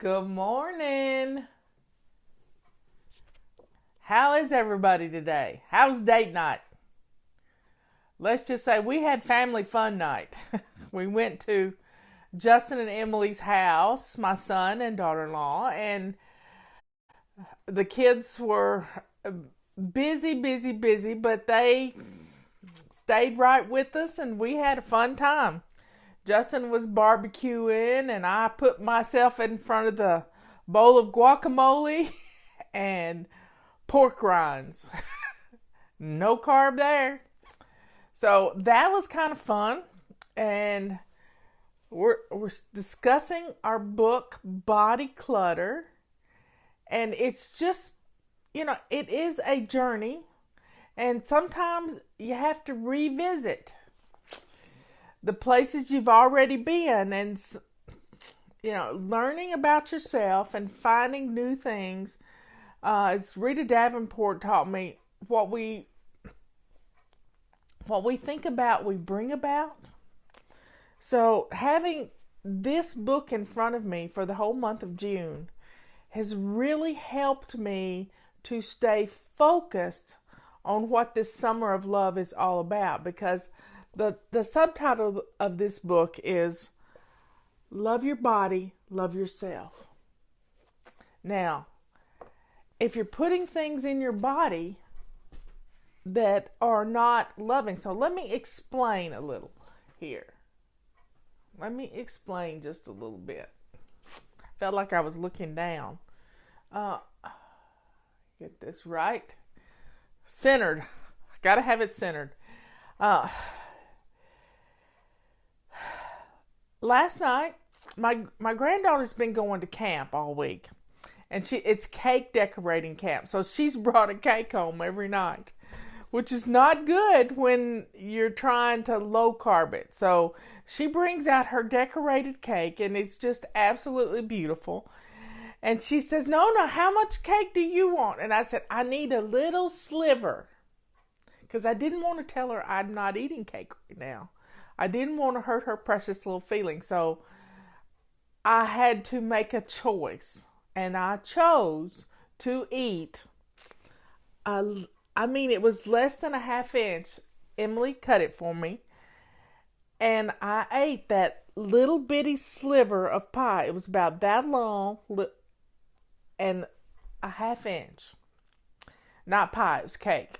Good morning. How is everybody today? How's date night? Let's just say we had family fun night. We went to Justin and Emily's house, my son and daughter-in-law, and the kids were busy, but they stayed right with us and we had a fun time. Justin was barbecuing, and I put myself in front of the bowl of guacamole and pork rinds. No carb there. So that was kind of fun. And we're discussing our book, Body Clutter. And it's just, it is a journey. And sometimes you have to revisit the places you've already been, and learning about yourself and finding new things. As Rita Davenport taught me, what we think about, we bring about. So having this book in front of me for the whole month of June has really helped me to stay focused on what this summer of love is all about, because the subtitle of this book is Love Your Body, Love Yourself. Now, if you're putting things in your body that are not loving, so let me explain a little here. Let me explain just a little bit. Felt like I was looking down. Get this right. Centered. Got to have it centered. Last night, my granddaughter's been going to camp all week, and it's cake decorating camp. So she's brought a cake home every night, which is not good when you're trying to low carb it. So she brings out her decorated cake, and it's just absolutely beautiful. And she says, no, how much cake do you want? And I said, I need a little sliver, because I didn't want to tell her I'm not eating cake right now. I didn't want to hurt her precious little feelings, so I had to make a choice, and I chose to eat. It was less than a half inch. Emily cut it for me, and I ate that little bitty sliver of pie. It was about that long, and a half inch. Not pie, it was cake.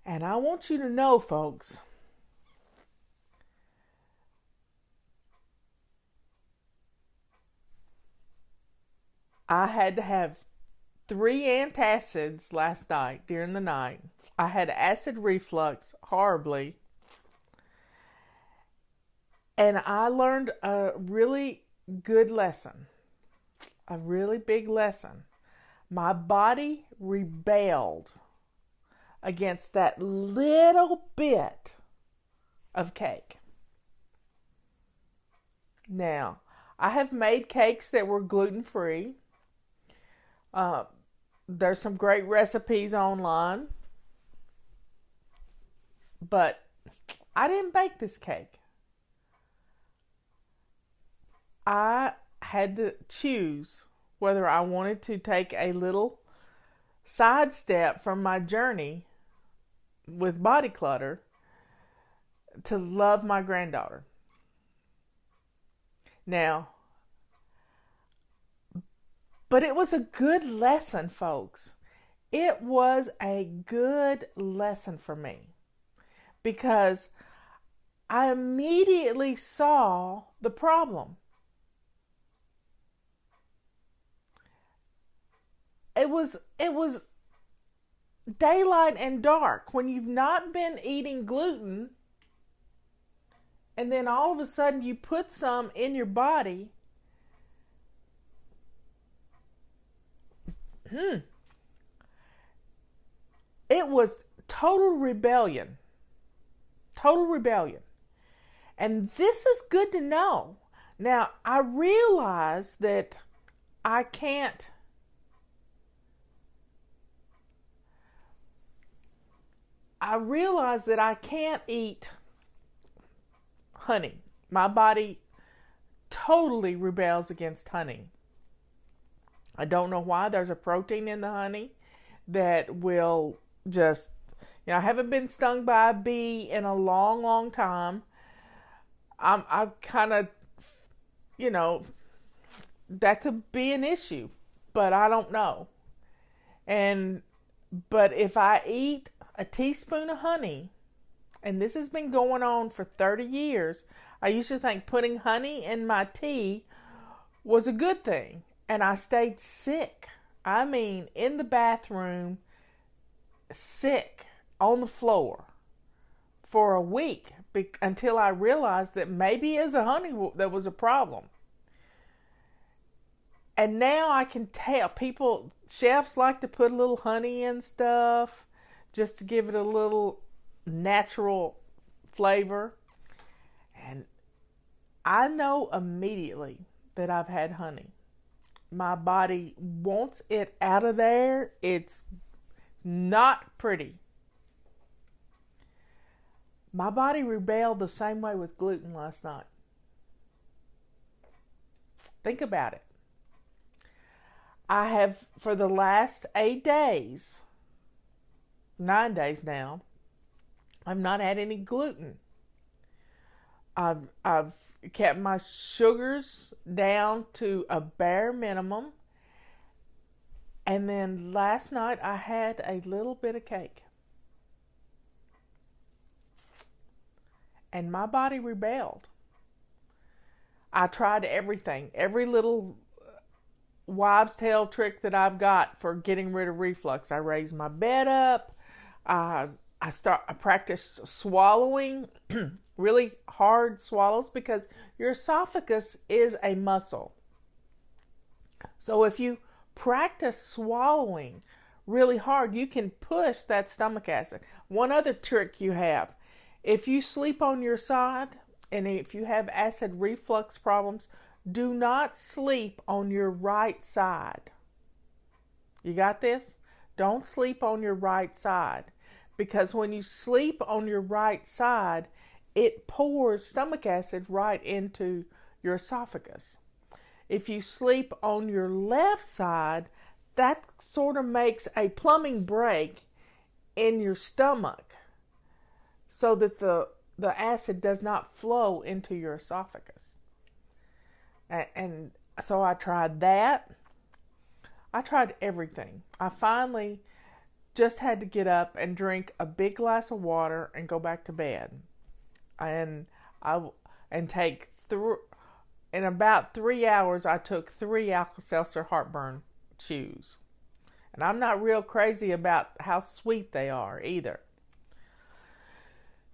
And I want you to know, folks, I had to have 3 antacids last night during the night. I had acid reflux horribly. And I learned a really good lesson, a really big lesson. My body rebelled against that little bit of cake. Now, I have made cakes that were gluten-free. There's some great recipes online, but I didn't bake this cake. I had to choose whether I wanted to take a little sidestep from my journey with body clutter to love my granddaughter. Now, but it was a good lesson, folks. It was a good lesson for me, because I immediately saw the problem. It was daylight and dark when you've not been eating gluten, and then all of a sudden you put some in your body. It was total rebellion. Total rebellion. And this is good to know. Now, I realize that I can't eat honey. My body totally rebels against honey. I don't know why. There's a protein in the honey that will just, I haven't been stung by a bee in a long, long time. I'm kind of, that could be an issue, but I don't know. But if I eat a teaspoon of honey, and this has been going on for 30 years, I used to think putting honey in my tea was a good thing. And I stayed sick. I mean, in the bathroom, sick, on the floor for a week until I realized that maybe it's the honey that was a problem. And now I can tell. Chefs like to put a little honey in stuff just to give it a little natural flavor. And I know immediately that I've had honey. My body wants it out of there. It's not pretty. My body rebelled the same way with gluten last night. Think about it. I have, for the last 9 days now, I've not had any gluten. I've kept my sugars down to a bare minimum. And then last night I had a little bit of cake. And my body rebelled. I tried everything. Every little wives' tale trick that I've got for getting rid of reflux. I raised my bed up. I practiced swallowing, really hard swallows, because your esophagus is a muscle. So if you practice swallowing really hard, you can push that stomach acid. One other trick you have, if you sleep on your side and if you have acid reflux problems, do not sleep on your right side. You got this? Don't sleep on your right side, because when you sleep on your right side, it pours stomach acid right into your esophagus. If you sleep on your left side, that sort of makes a plumbing break in your stomach so that the acid does not flow into your esophagus. And so I tried that. I tried everything. I finally just had to get up and drink a big glass of water and go back to bed. And take in about 3 hours, I took 3 Alka-Seltzer heartburn chews. And I'm not real crazy about how sweet they are either.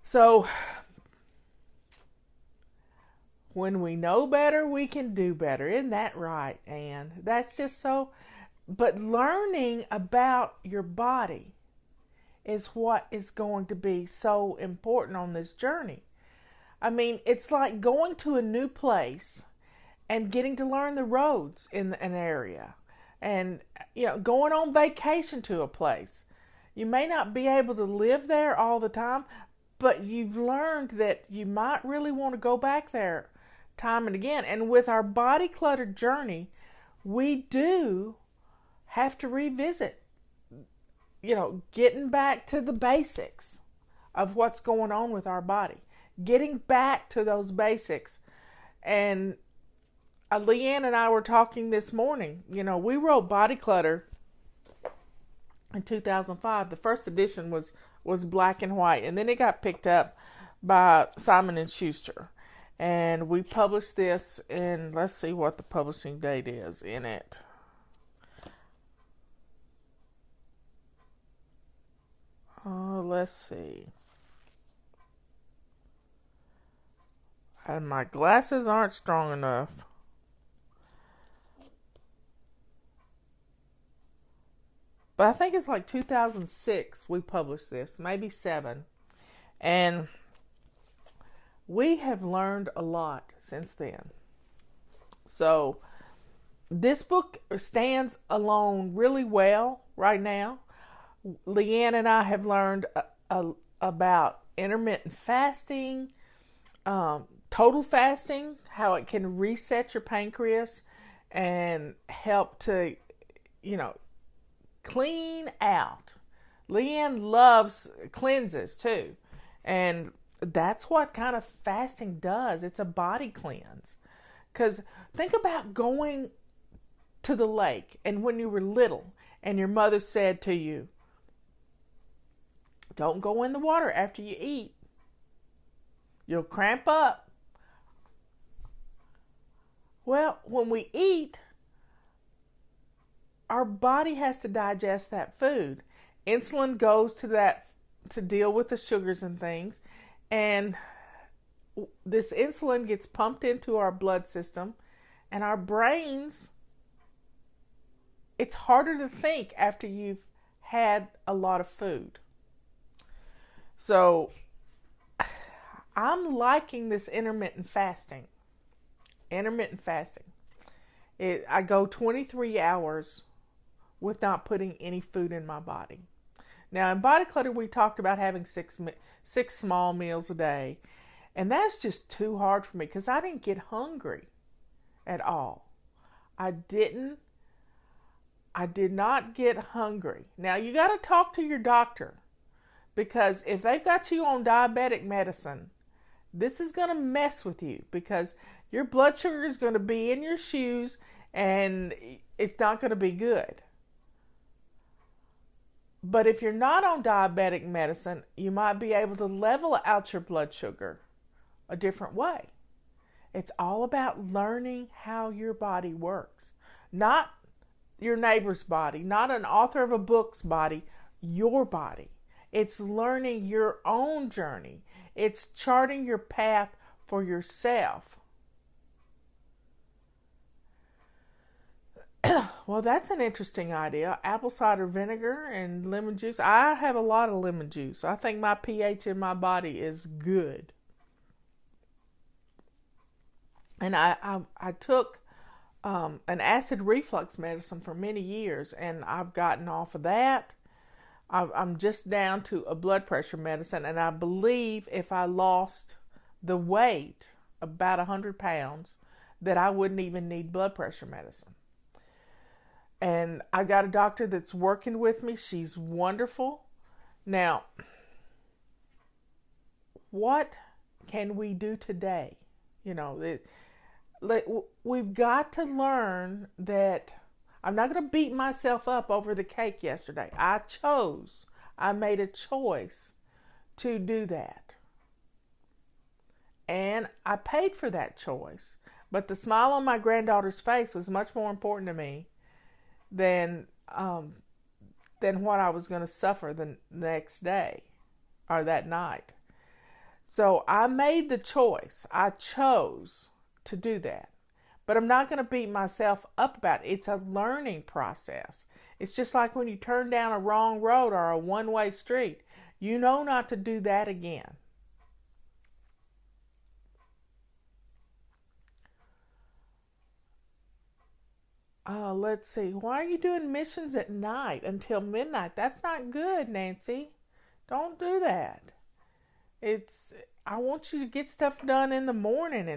So, when we know better, we can do better. Isn't that right, Anne? That's just so... But learning about your body is what is going to be so important on this journey. I mean, it's like going to a new place and getting to learn the roads in an area. And, going on vacation to a place. You may not be able to live there all the time, but you've learned that you might really want to go back there time and again. And with our body clutter journey, we do have to revisit, getting back to the basics of what's going on with our body. Getting back to those basics. And Leanne and I were talking this morning. We wrote Body Clutter in 2005. The first edition was black and white. And then it got picked up by Simon & Schuster. And we published this in, let's see what the publishing date is in it. Let's see. And my glasses aren't strong enough. But I think it's like 2006 we published this, maybe 7. And we have learned a lot since then. So this book stands alone really well right now. Leanne and I have learned about intermittent fasting, total fasting, how it can reset your pancreas and help to, you know, clean out. Leanne loves cleanses too. And that's what kind of fasting does. It's a body cleanse. Because think about going to the lake and when you were little and your mother said to you, don't go in the water after you eat. You'll cramp up. Well, when we eat, our body has to digest that food. Insulin goes to that to deal with the sugars and things, and this insulin gets pumped into our blood system, and our brains, it's harder to think after you've had a lot of food. So I'm liking this intermittent fasting. I go 23 hours with not putting any food in my body. Now, in Body Clutter, we talked about having six small meals a day. And that's just too hard for me because I didn't get hungry at all. I did not get hungry. Now, you got to talk to your doctor because if they've got you on diabetic medicine, this is going to mess with you because your blood sugar is going to be in your shoes and it's not going to be good. But if you're not on diabetic medicine, you might be able to level out your blood sugar a different way. It's all about learning how your body works. Not your neighbor's body, not an author of a book's body, your body. It's learning your own journey. It's charting your path for yourself. Well, that's an interesting idea. Apple cider vinegar and lemon juice. I have a lot of lemon juice. I think my pH in my body is good. And I took an acid reflux medicine for many years, and I've gotten off of that. I'm just down to a blood pressure medicine, and I believe if I lost the weight, about 100 pounds, that I wouldn't even need blood pressure medicine. And I got a doctor that's working with me. She's wonderful. Now, what can we do today? You know, we've got to learn that I'm not going to beat myself up over the cake yesterday. I made a choice to do that. And I paid for that choice. But the smile on my granddaughter's face was much more important to me than what I was going to suffer the next day or that night. So I made the choice. I chose to do that. But I'm not going to beat myself up about it. It's a learning process. It's just like when you turn down a wrong road or a one-way street. You know not to do that again. Let's see. Why are you doing missions at night until midnight? That's not good, Nancy. Don't do that. I want you to get stuff done in the morning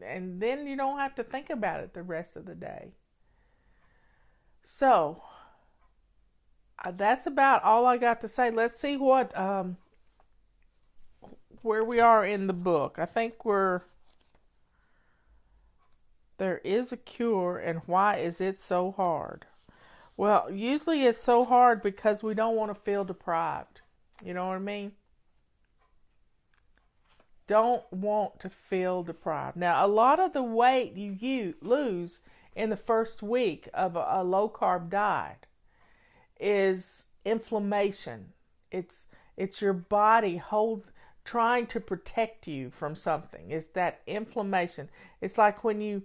and then you don't have to think about it the rest of the day. So, that's about all I got to say. Let's see what where we are in the book. I think there is a cure, and why is it so hard? Well, usually it's so hard because we don't want to feel deprived. You know what I mean? Don't want to feel deprived. Now, a lot of the weight you lose in the first week of a low-carb diet is inflammation. It's your body trying to protect you from something. It's that inflammation. It's like when you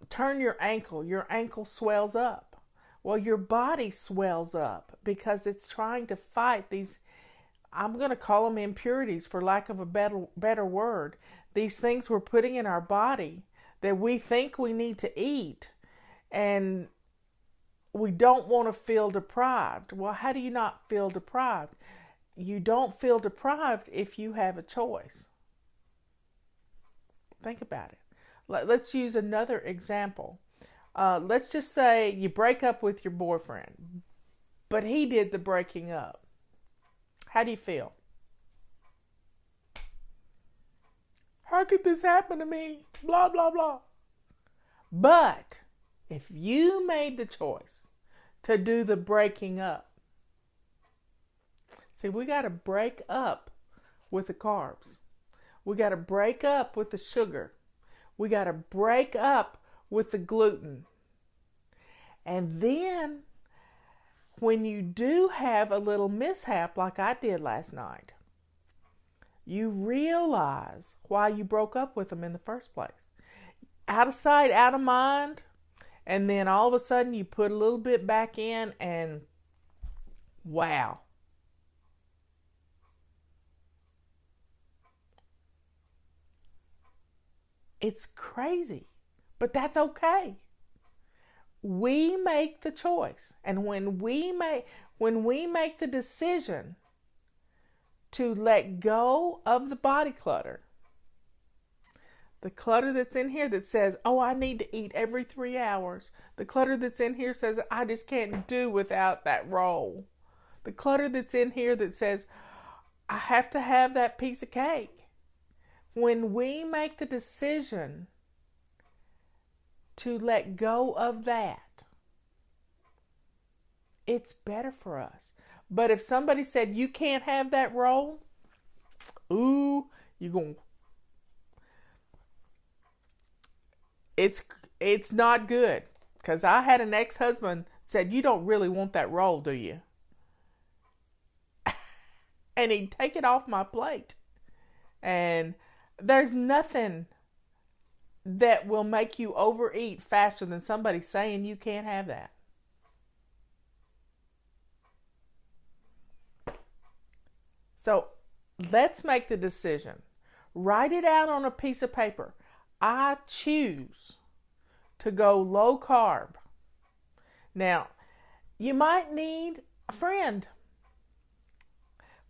turn your ankle swells up. Well, your body swells up because it's trying to fight these, I'm going to call them impurities for lack of a better word, these things we're putting in our body that we think we need to eat, and we don't want to feel deprived. Well, how do you not feel deprived? You don't feel deprived if you have a choice. Think about it. Let's use another example. Let's just say you break up with your boyfriend, but he did the breaking up. How do you feel? How could this happen to me? Blah, blah, blah. But if you made the choice to do the breaking up, see, we got to break up with the carbs. We got to break up with the sugar. We got to break up with the gluten. And then when you do have a little mishap like I did last night, you realize why you broke up with them in the first place. Out of sight, out of mind, and then all of a sudden you put a little bit back in and wow. It's crazy, but that's okay. We make the choice, and when we make the decision to let go of the body clutter, the clutter that's in here that says, oh, I need to eat every 3 hours. The clutter that's in here says, I just can't do without that roll. The clutter that's in here that says, I have to have that piece of cake. When we make the decision to let go of that, it's better for us. But if somebody said, you can't have that roll, ooh, you're going to... It's not good, because I had an ex-husband said, you don't really want that roll, do you? And he'd take it off my plate. And there's nothing that will make you overeat faster than somebody saying you can't have that. So let's make the decision. Write it out on a piece of paper. I choose to go low carb. Now, you might need a friend.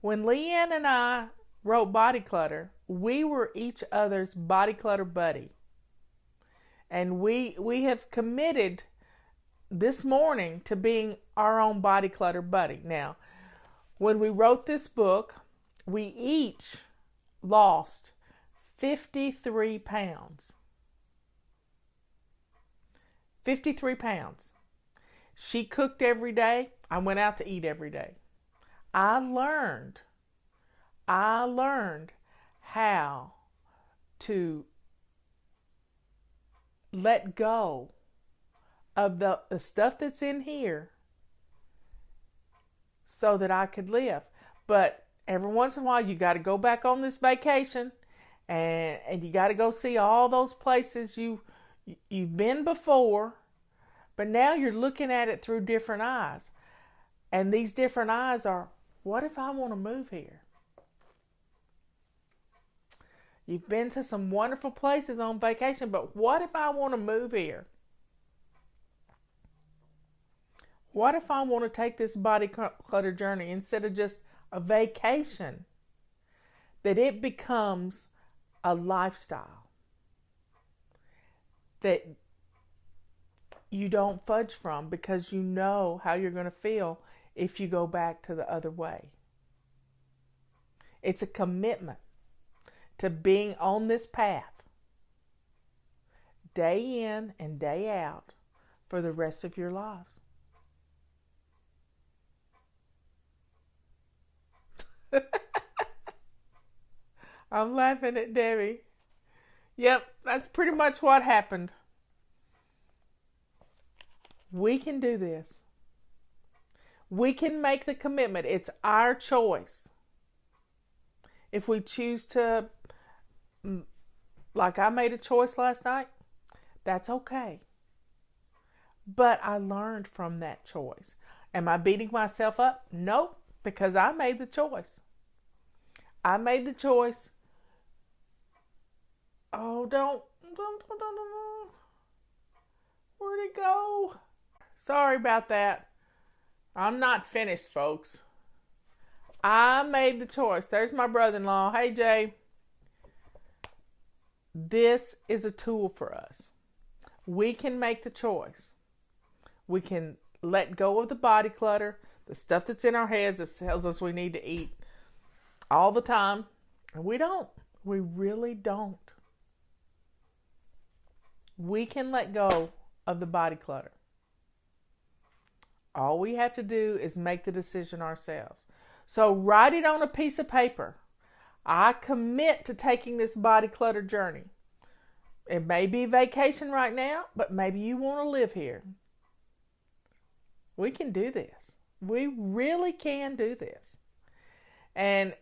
When Leanne and I wrote Body Clutter, we were each other's body clutter buddy. And we have committed this morning to being our own body clutter buddy. Now, when we wrote this book, we each lost 53 pounds. 53 pounds. She cooked every day. I went out to eat every day. I learned how to let go of the stuff that's in here so that I could live. But every once in a while, you got to go back on this vacation, and you got to go see all those places you've been before, but now you're looking at it through different eyes. And these different eyes are, what if I want to move here? You've been to some wonderful places on vacation, but what if I want to move here? What if I want to take this body clutter journey instead of just a vacation? That it becomes a lifestyle. That you don't fudge from, because you know how you're going to feel if you go back to the other way. It's a commitment to being on this path day in and day out for the rest of your lives. I'm laughing at Debbie. Yep, that's pretty much what happened. We can do this. We can make the commitment. It's our choice. If we choose to, like I made a choice last night, that's okay. But I learned from that choice. Am I beating myself up? Nope, because I made the choice. I made the choice. Oh, don't. Where'd it go? Sorry about that. I'm not finished, folks. I made the choice. There's my brother-in-law. Hey, Jay. This is a tool for us. We can make the choice. We can let go of the body clutter, the stuff that's in our heads that tells us we need to eat all the time. And we don't. We really don't. We can let go of the body clutter. All we have to do is make the decision ourselves. So write it on a piece of paper. I commit to taking this body clutter journey. It may be vacation right now, but maybe you want to live here. We can do this. We really can do this. And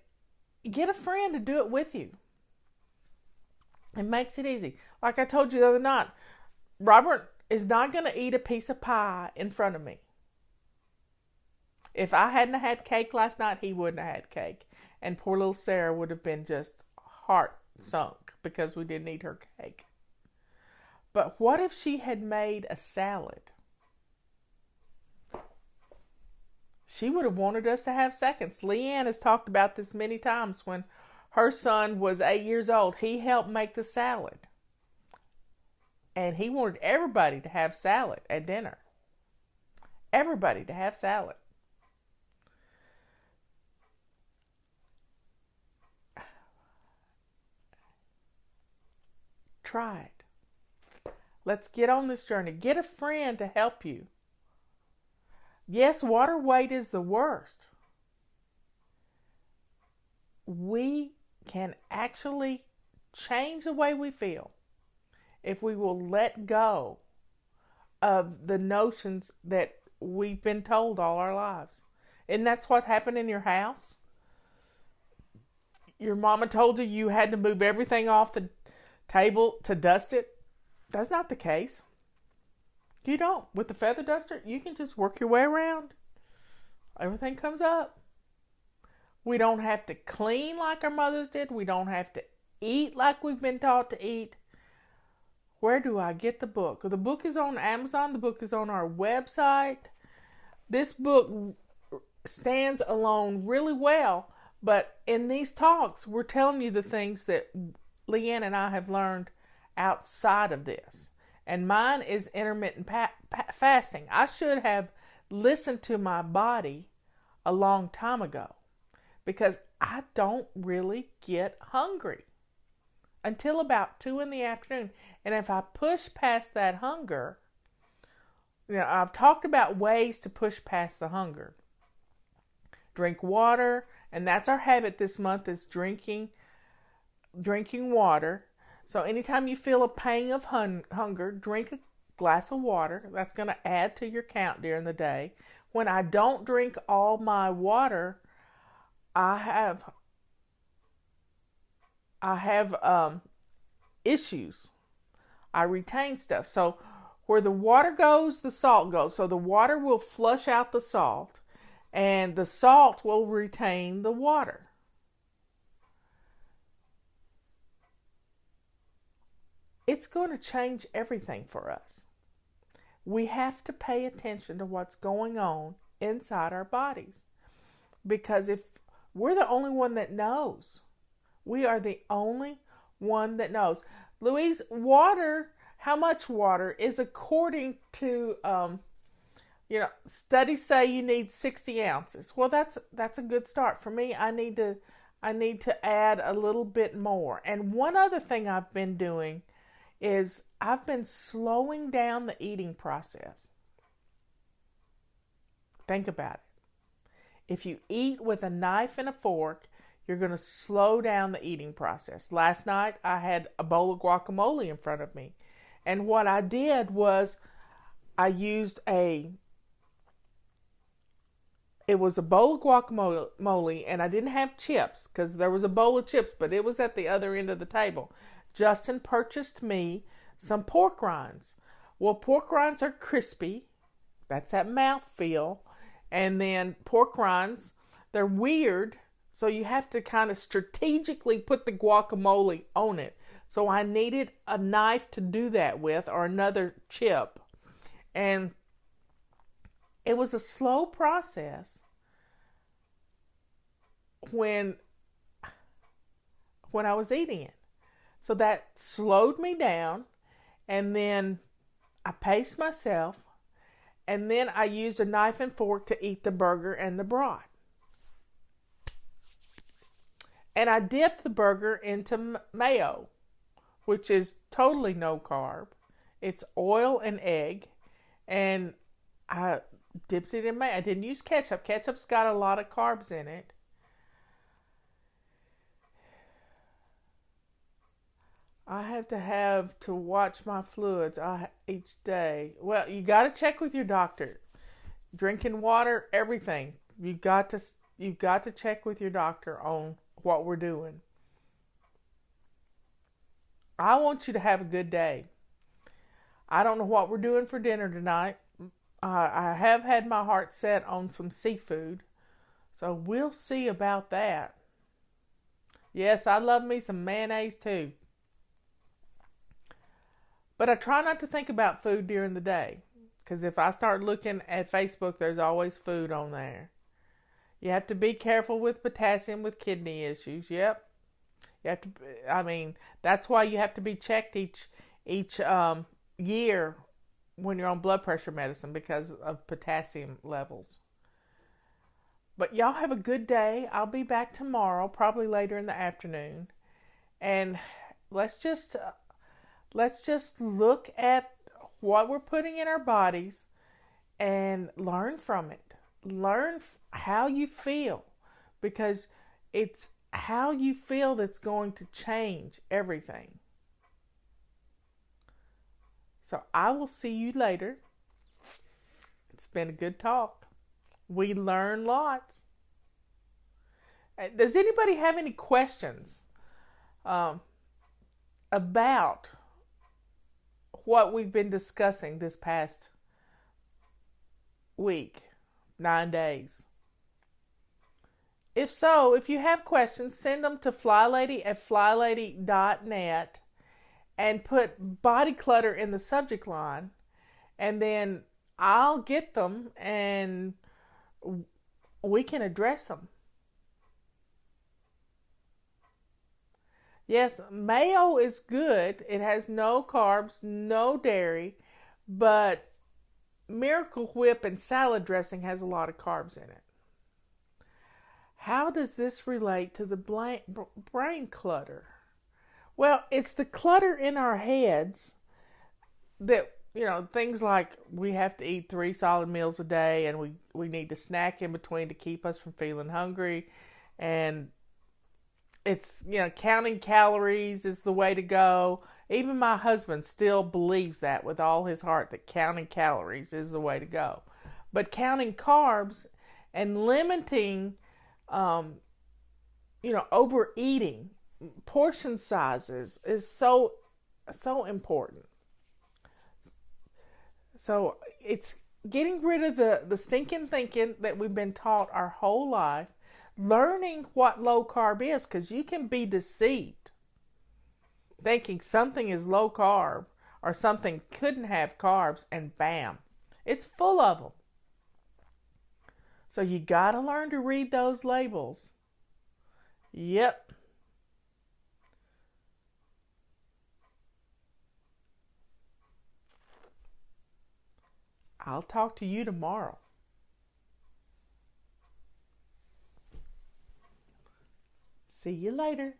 get a friend to do it with you. It makes it easy. Like I told you the other night, Robert is not going to eat a piece of pie in front of me. If I hadn't had cake last night, he wouldn't have had cake. And poor little Sarah would have been just heart sunk because we didn't eat her cake. But what if she had made a salad? She would have wanted us to have seconds. Leanne has talked about this many times. When her son was 8 years old, he helped make the salad. And he wanted everybody to have salad at dinner. Everybody to have salad. Try it. Let's get on this journey. Get a friend to help you. Yes, water weight is the worst. We can actually change the way we feel if we will let go of the notions that we've been told all our lives. And that's what happened in your house. Your mama told you you had to move everything off the table to dust it. That's not the case. You don't. With the feather duster, you can just work your way around. Everything comes up. We don't have to clean like our mothers did. We don't have to eat like we've been taught to eat. Where do I get the book? The book is on Amazon. The book is on our website. This book stands alone really well. But in these talks, we're telling you the things that Leanne and I have learned outside of this. And mine is intermittent fasting. I should have listened to my body a long time ago because I don't really get hungry until about 2 in the afternoon. And if I push past that hunger, I've talked about ways to push past the hunger. Drink water, and that's our habit this month is drinking water. So anytime you feel a pang of hunger, drink a glass of water. That's going to add to your count during the day. When I don't drink all my water, I have issues. I retain stuff. So where the water goes, the salt goes. So the water will flush out the salt, and the salt will retain the water. It's going to change everything for us. We have to pay attention to what's going on inside our bodies. Because if we're the only one that knows, we are the only one that knows. Louise, water, how much water is according to, studies say you need 60 ounces. Well, that's a good start. For me, I need to add a little bit more. And one other thing I've been doing is I've been slowing down the eating process. Think about it. If you eat with a knife and a fork, you're going to slow down the eating process. Last night, I had a bowl of guacamole in front of me. And what I did was I used it was a bowl of guacamole, and I didn't have chips because there was a bowl of chips, but it was at the other end of the table. Justin purchased me some pork rinds. Well, pork rinds are crispy. That's that mouthfeel. And then pork rinds, they're weird. So you have to kind of strategically put the guacamole on it. So I needed a knife to do that with, or another chip. And it was a slow process when I was eating it. So that slowed me down, and then I paced myself, and then I used a knife and fork to eat the burger and the broth. And I dipped the burger into mayo, which is totally no carb. It's oil and egg, and I dipped it in mayo. I didn't use ketchup. Ketchup's got a lot of carbs in it. I have to watch my fluids each day. Well, you got to check with your doctor. Drinking water, everything. You've got to check with your doctor on what we're doing. I want you to have a good day. I don't know what we're doing for dinner tonight. I have had my heart set on some seafood, so we'll see about that. Yes, I love me some mayonnaise too. But I try not to think about food during the day, because if I start looking at Facebook, there's always food on there. You have to be careful with potassium with kidney issues. Yep. You have to. I mean, that's why you have to be checked each year when you're on blood pressure medicine, because of potassium levels. But y'all have a good day. I'll be back tomorrow, probably later in the afternoon, and let's just look at what we're putting in our bodies and learn from it. Learn how you feel, because it's how you feel that's going to change everything. So I will see you later. It's been a good talk. We learn lots. Does anybody have any questions about what we've been discussing this past week, 9 days? If so, if you have questions, send them to flylady@flylady.net and put body clutter in the subject line, and then I'll get them and we can address them. Yes, mayo is good. It has no carbs, no dairy, but Miracle Whip and salad dressing has a lot of carbs in it. How does this relate to the brain clutter? Well, it's the clutter in our heads that, things like we have to eat 3 solid meals a day, and we need to snack in between to keep us from feeling hungry. And it's, counting calories is the way to go. Even my husband still believes that with all his heart, that counting calories is the way to go. But counting carbs and limiting, overeating, portion sizes is so important. So it's getting rid of the stinking thinking that we've been taught our whole life, learning what low carb is, because you can be deceived thinking something is low carb or something couldn't have carbs, and bam, it's full of them. So you got to learn to read those labels. Yep. I'll talk to you tomorrow. See you later.